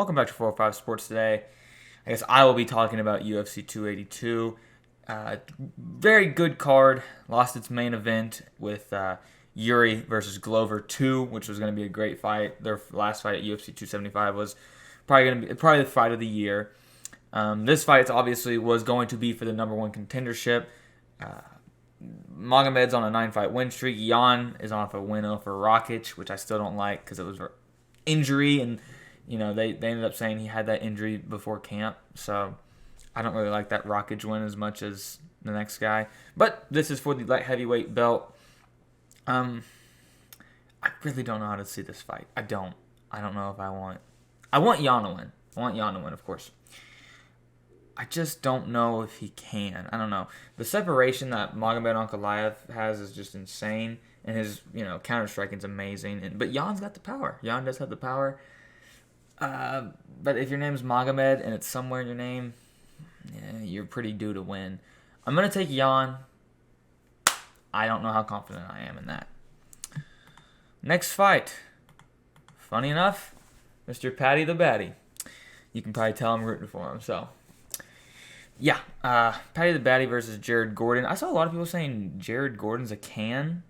Welcome back to 405 Sports today. I guess I will be talking about UFC 282. Very good card. Lost its main event with Yuri versus Glover 2, which was going to be a great fight. Their last fight at UFC 275 was probably the fight of the year. This fight obviously was going to be for the number one contendership. Magomed's on a 9-fight win streak. Jan is off a win over Rakic, which I still don't like because it was injury, and they ended up saying he had that injury before camp. So I don't really like that Rakic win as much as the next guy. But this is for the light heavyweight belt. I really don't know how to see this fight. I don't know if I want Jan to win. I want Jan to win, of course. I just don't know if he can. I don't know. The separation that Magomed Ankalaev has is just insane, and his counter striking is amazing. But Jan's got the power. Jan does have the power. But if your name's Magomed and it's somewhere in your name, you're pretty due to win. I'm gonna take Jan. I don't know how confident I am in that. Next fight. Funny enough, Mr. Paddy the Baddy. You can probably tell I'm rooting for him. So. Yeah, Paddy the Baddy versus Jared Gordon. I saw a lot of people saying Jared Gordon's a can.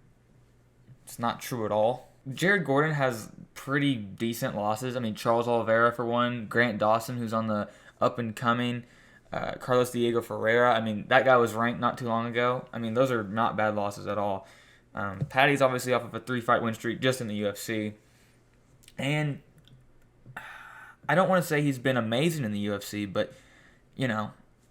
It's not true at all. Jared Gordon has pretty decent losses. I mean, Charles Oliveira for one, Grant Dawson, who's on the up and coming, Carlos Diego Ferreira. I mean, that guy was ranked not too long ago. I mean, those are not bad losses at all. Paddy's obviously off of a 3-fight win streak just in the UFC. And I don't want to say he's been amazing in the UFC, but,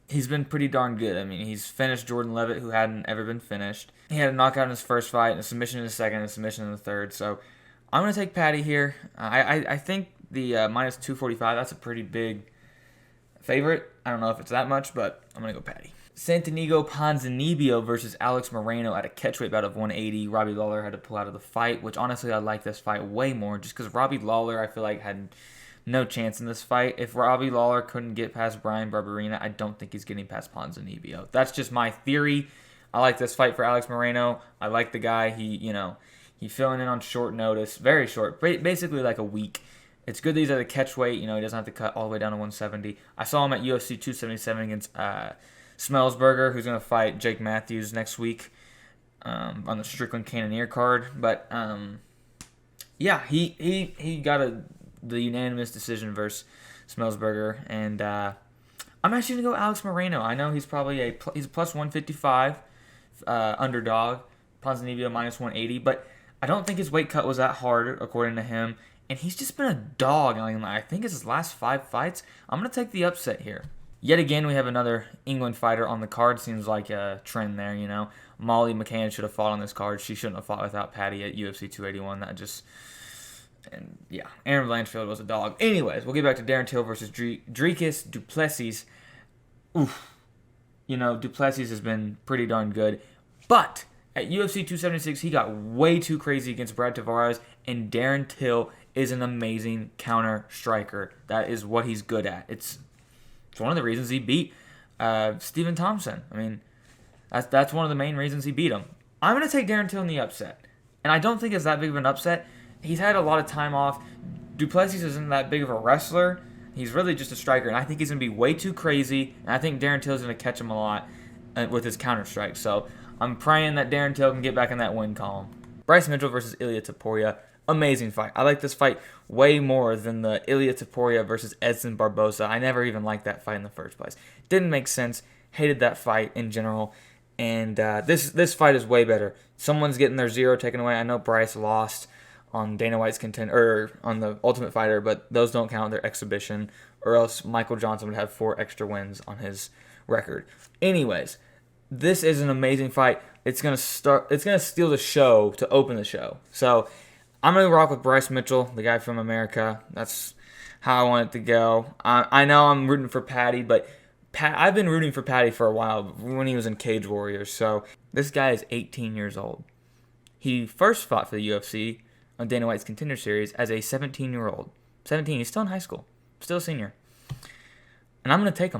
he's been pretty darn good. I mean, he's finished Jordan Levitt, who hadn't ever been finished. He had a knockout in his first fight, and a submission in his second, and a submission in the third. So I'm going to take Paddy here. I think the minus 245, that's a pretty big favorite. I don't know if it's that much, but I'm going to go Paddy. Santanigo Ponzinibbio versus Alex Moreno at a catchweight bout of 180. Robbie Lawler had to pull out of the fight, which honestly I like this fight way more just because Robbie Lawler I feel like had no chance in this fight. If Robbie Lawler couldn't get past Brian Barberena, I don't think he's getting past Ponzinibbio. That's just my theory. I like this fight for Alex Moreno. I like the guy. He's filling in on short notice, very short, basically like a week. It's good that he's at a catch weight. He doesn't have to cut all the way down to 170. I saw him at UFC 277 against Smellsberger, who's going to fight Jake Matthews next week on the Strickland Cannoneer card. But he got the unanimous decision versus Smellsberger, and I'm actually gonna go Alex Moreno. I know he's probably he's a plus 155 underdog, Ponzinibbio minus 180, but I don't think his weight cut was that hard according to him, and he's just been a dog. I think it's his last 5 fights. I'm gonna take the upset here. Yet again, we have another England fighter on the card. Seems like a trend there, Molly McCann should have fought on this card. She shouldn't have fought without Paddy at UFC 281. And yeah, Aaron Blanchfield was a dog. Anyways, we'll get back to Darren Till versus Dricus du Plessis. Oof. Du Plessis has been pretty darn good. But at UFC 276, he got way too crazy against Brad Tavares. And Darren Till is an amazing counter striker. That is what he's good at. It's one of the reasons he beat Stephen Thompson. I mean, that's one of the main reasons he beat him. I'm going to take Darren Till in the upset. And I don't think it's that big of an upset. He's had a lot of time off. Du Plessis isn't that big of a wrestler. He's really just a striker, and I think he's going to be way too crazy, and I think Darren Till is going to catch him a lot with his counter-strike. So I'm praying that Darren Till can get back in that win column. Bryce Mitchell versus Ilia Topuria. Amazing fight. I like this fight way more than the Ilia Topuria versus Edson Barboza. I never even liked that fight in the first place. Didn't make sense. Hated that fight in general. And this fight is way better. Someone's getting their 0 taken away. I know Bryce lost on Dana White's on the Ultimate Fighter, but those don't count. Their exhibition, or else Michael Johnson would have 4 extra wins on his record. Anyways, this is an amazing fight. It's gonna steal the show to open the show. So I'm gonna rock with Bryce Mitchell, the guy from America. That's how I want it to go. I know I'm rooting for Paddy, but I've been rooting for Paddy for a while when he was in Cage Warriors. So this guy is 18 years old. He first fought for the UFC on Dana White's Contender Series as a 17-year-old. 17, he's still in high school. Still a senior. And I'm going to take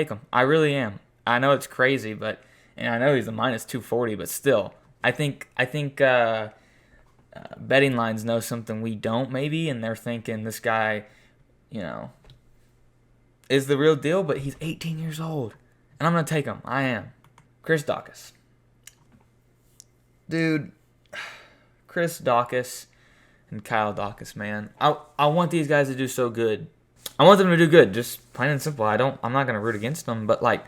him. I really am. I know it's crazy, and I know he's a minus 240, but still. I think betting lines know something we don't maybe, and they're thinking this guy you know, is the real deal, but he's 18 years old. And I'm going to take him. I am. Chris Daukaus. Dude, Chris Daukaus and Kyle Daukaus, man. I want these guys to do so good. I want them to do good, just plain and simple. I'm not going to root against them, but like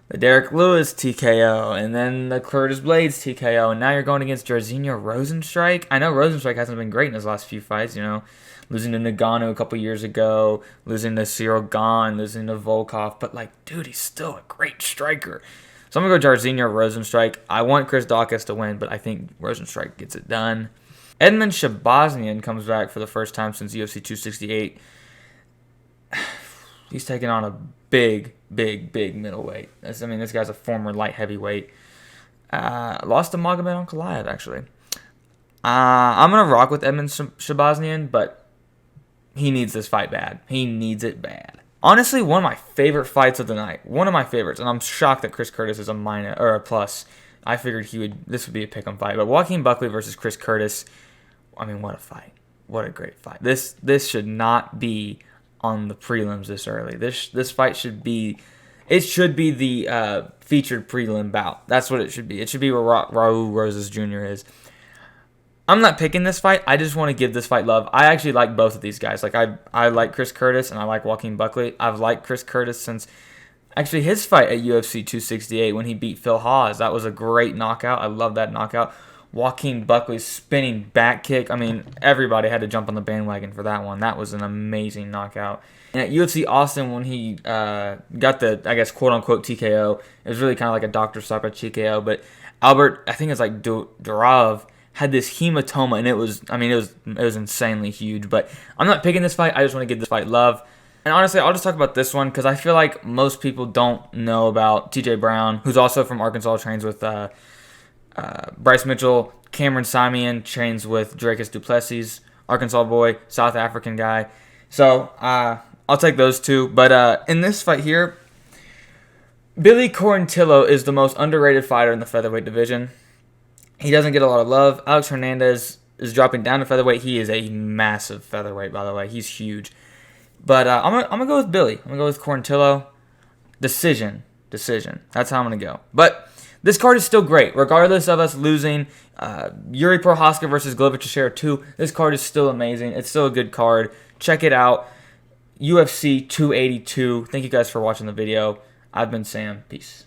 the Derek Lewis TKO and then the Curtis Blades TKO, and now you're going against Jairzinho Rozenstruik. I know Rozenstruik hasn't been great in his last few fights, you know, losing to Nagano a couple years ago, losing to Cyril Gahn, losing to Volkov, but like, dude, he's still a great striker. So I'm going to go Jairzinho Rozenstruik. I want Chris Daukaus to win, but I think Rozenstruik gets it done. Edmund Shabaznian comes back for the first time since UFC 268. He's taking on a big middleweight. This guy's a former light heavyweight. Lost to Magomed Ankalaev, actually. I'm going to rock with Edmund Shabaznian, but he needs this fight bad. He needs it bad. Honestly, one of my favorite fights of the night. One of my favorites, and I'm shocked that Chris Curtis is a minus or a plus. I figured this would be a pick'em fight. But Joaquin Buckley versus Chris Curtis, what a fight. What a great fight. This should not be on the prelims this early. This fight should be the featured prelim bout. That's what it should be. It should be where Raul Rosas Jr. is. I'm not picking this fight. I just want to give this fight love. I actually like both of these guys. Like I like Chris Curtis and I like Joaquin Buckley. I've liked Chris Curtis since actually his fight at UFC 268 when he beat Phil Hawes. That was a great knockout. I love that knockout. Joaquin Buckley's spinning back kick. Everybody had to jump on the bandwagon for that one. That was an amazing knockout. And at UFC Austin, when he got the, I guess, quote-unquote TKO, it was really kind of like a Dr. Sapa TKO. But Albert, I think it's like Durov, had this hematoma, and it was insanely huge. But I'm not picking this fight. I just want to give this fight love. And honestly, I'll just talk about this one because I feel like most people don't know about TJ Brown, who's also from Arkansas, trains with Bryce Mitchell. Cameron Simian trains with Dricus du Plessis, Arkansas boy, South African guy. So I'll take those two. But in this fight here, Billy Quarantillo is the most underrated fighter in the featherweight division. He doesn't get a lot of love. Alex Hernandez is dropping down to featherweight. He is a massive featherweight, by the way. He's huge. But I'm gonna go with Billy. I'm gonna go with Quarantillo. Decision. That's how I'm gonna go. But this card is still great, regardless of us losing. Yuri Prochazka versus Glover Teixeira 2. This card is still amazing. It's still a good card. Check it out. UFC 282. Thank you guys for watching the video. I've been Sam. Peace.